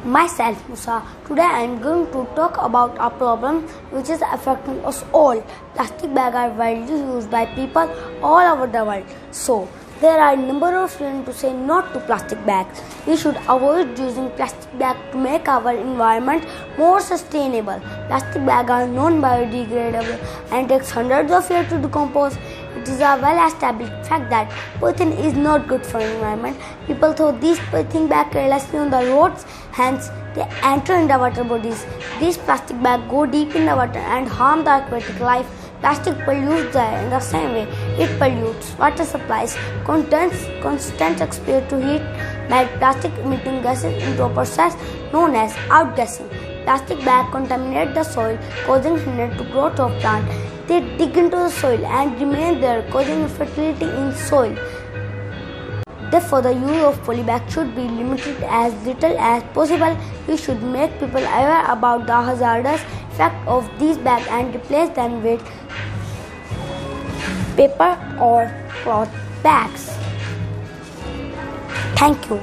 Myself, Musa. Today I am going to talk about a problem which is affecting us all. Plastic bags are widely used by people all over the world. So, there are a number of reasons to say not to plastic bags. We should avoid using plastic bags to make our environment more sustainable. Plastic bags are non-biodegradable and takes hundreds of years to decompose. It is a well-established fact that polythene is not good for the environment. People throw these polythene bags carelessly on the roads, hence they enter in the water bodies. These plastic bags go deep in the water and harm the aquatic life. Plastic pollutes the air in the same way. It pollutes water supplies, constant exposure to heat, melt plastic emitting gases into a process known as outgassing. Plastic bags contaminate the soil, causing hindrance to growth of plants. They dig into the soil and remain there, causing infertility in soil. Therefore, the use of polybags should be limited as little as possible. We should make people aware about the hazardous effect of these bags and replace them with paper or cloth bags. Thank you.